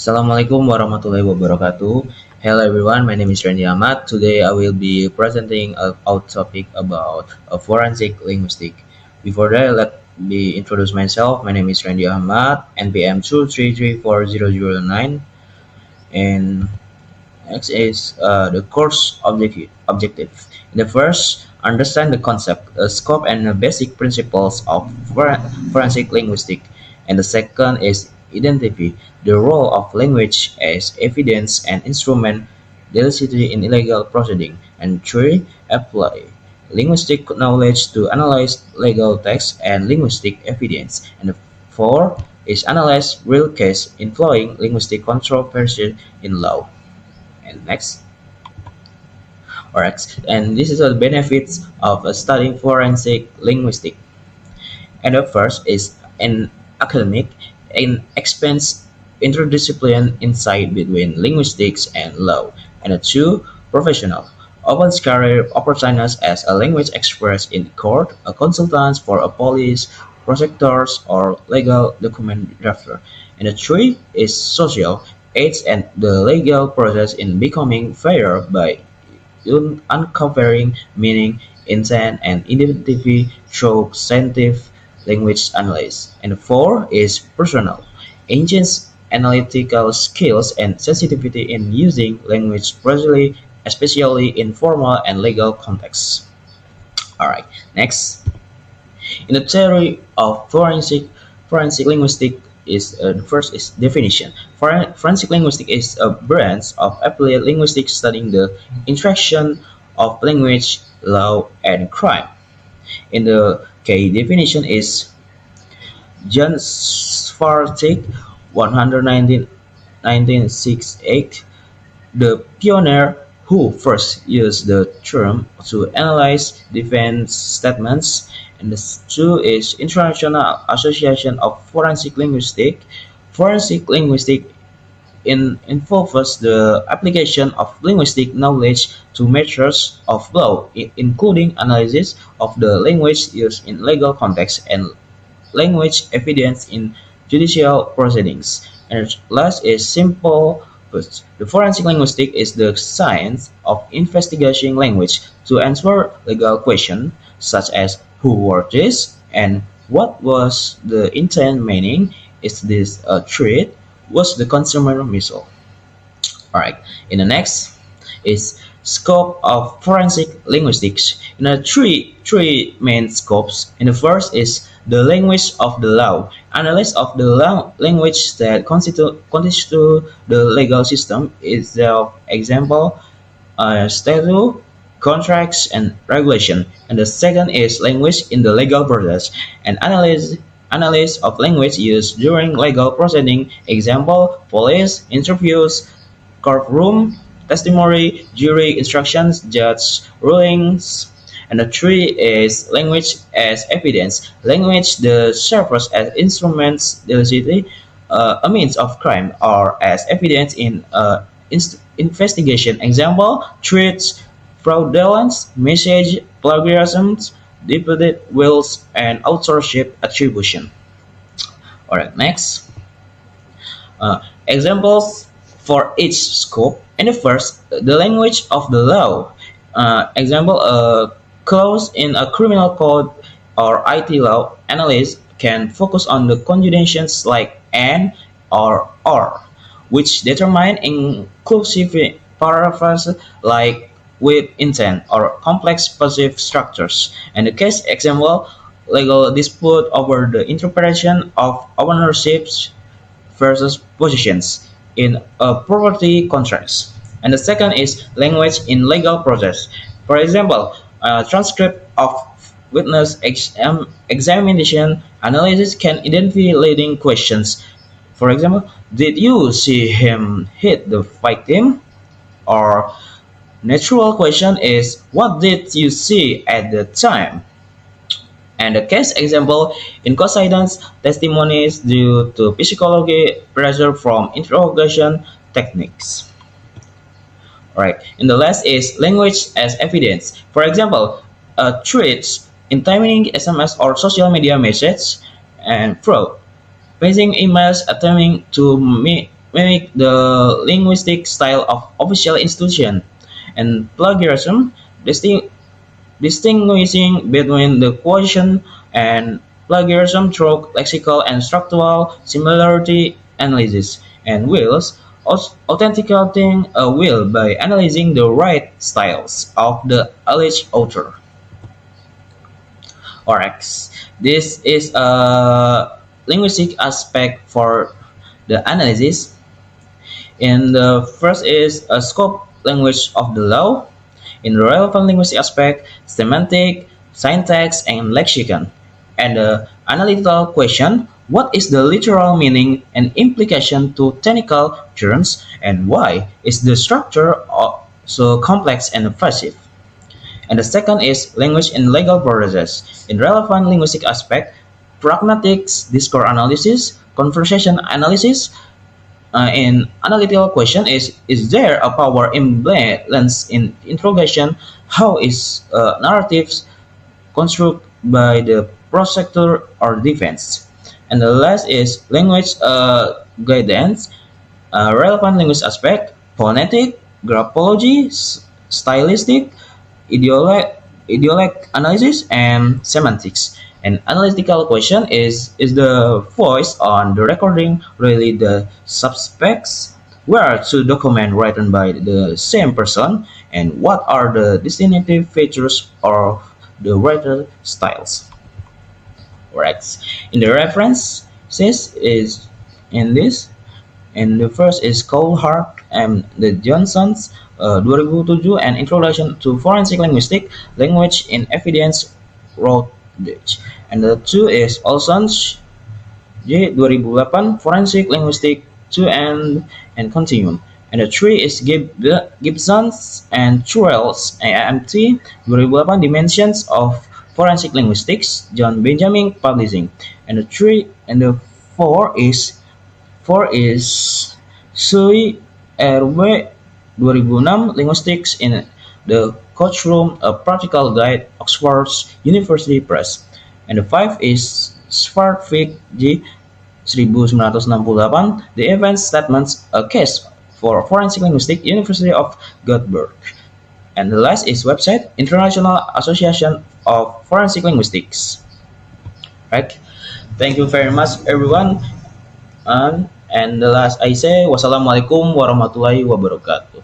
Assalamualaikum warahmatullahi wabarakatuh. Hello everyone, my name is Randy Ahmad. Today I will be presenting our topic about forensic linguistics. Before that, let me introduce myself. My name is Randy Ahmad, NPM 2334009, and next is the course objective. In the first, understand the concept, scope, and the basic principles of forensic linguistics. And the second is identify the role of language as evidence and instrument delicity in illegal proceeding. And three, apply linguistic knowledge to analyze legal text and linguistic evidence. And four is analyze real case involving linguistic controversy in law. And next. Alright, and this is the benefits of studying forensic linguistics. And the first is an academic and expands interdisciplinary insight between linguistics and law. And the two, professional opens career opportunities as a language expert in court, a consultant for a police, prosecutors, or legal document drafter. And the three is social aids and the legal process in becoming fairer by uncovering meaning, intent, and identity through scientific language analysis. And four is personal, enhance analytical skills and sensitivity in using language precisely, especially in formal and legal contexts. Alright, next. In the theory of forensic linguistics is the first is definition. Forensic linguistics is a branch of applied linguistics studying the interaction of language, law, and crime. In the key definition is John Svartik, 1968, the pioneer who first used the term to analyze defense statements. And the two is International Association of Forensic Linguistics. Forensic linguistics involves the application of linguistic knowledge to matters of law, including analysis of the language used in legal context and language evidence in judicial proceedings. And last is simple. The forensic linguistics is the science of investigating language to answer legal questions such as who wrote this and what was the intent meaning, is this a threat, was the consumer missile. Alright, in the next is scope of forensic linguistics. In the three main scopes. In the first is the language of the law, analysis of the language that constitute the legal system itself. Example, statute, contracts, and regulation. And the second is language in the legal process, and analysis of language used during legal proceeding. Example, police interviews, courtroom testimony, jury instructions, judge rulings. And the three is language as evidence. Language that serves as instruments delicity, a means of crime, or as evidence in investigation. Example, threats, fraudulence, message, plagiarism, duplicate wills, and authorship attribution. Alright, next. Examples for each scope. In the first, the language of the law. Example, a clause in a criminal code or IT law analyst can focus on the conjugations like and or, which determine inclusive paraphrases like with intent or complex passive structures. And the case example, legal dispute over the interpretation of ownerships versus possessions in a property contracts. And the second is language in legal process. For example, a transcript of witness examination analysis can identify leading questions. For example, did you see him hit the victim? Or natural question is, what did you see at the time? And the case example, incompetence testimonies due to psychology pressure from interrogation techniques. Alright, and the last is language as evidence. For example, threats, intimidating SMS or social media messages, and fraud, phishing emails attempting to mimic the linguistic style of official institution, and plagiarism, distinguishing between the quotation and plagiarism through lexical and structural similarity analysis, and wills, authenticating a will by analyzing the right styles of the alleged author. Or X. This is a linguistic aspect for the analysis. And the first is a scope language of the law. In the relevant linguistic aspect, semantic, syntax, and lexicon. And the analytical question, what is the literal meaning and implication to technical terms, and why is the structure so complex and evasive? And the second is language and legal processes. In relevant linguistic aspect, pragmatics, discourse analysis, conversation analysis. In analytical question is there a power imbalance in interrogation? How is narratives constructed by the prosecutor or defense? And the last is language guidance, relevant language aspect, phonetic, graphology, stylistic, ideolect analysis, and semantics. An analytical question is the voice on the recording really the suspects? Where to document written by the same person, and what are the distinctive features of the writer styles? Right. In the references is in this, and the first is Coulthard and the Johnsons 2007 and Introduction to Forensic Linguistics, Language in Evidence Routledge. And the two is Olson's J 2008 Forensic Linguistics 2 and Continuum. And the three is Gibson's and Churrell's AMT 2008 Dimensions of Forensic Linguistics, John Benjamin Publishing. And the four is Sui RW 2006 Linguistics in the Courtroom, a Practical Guide, Oxford University Press. And the five is Svartvik J 1968 The Event Statements, a Case for Forensic Linguistics, University of Göteborg. And the last is website International Association of Forensic Linguistics. Right? Thank you very much everyone. And the last I say wassalamualaikum warahmatullahi wabarakatuh.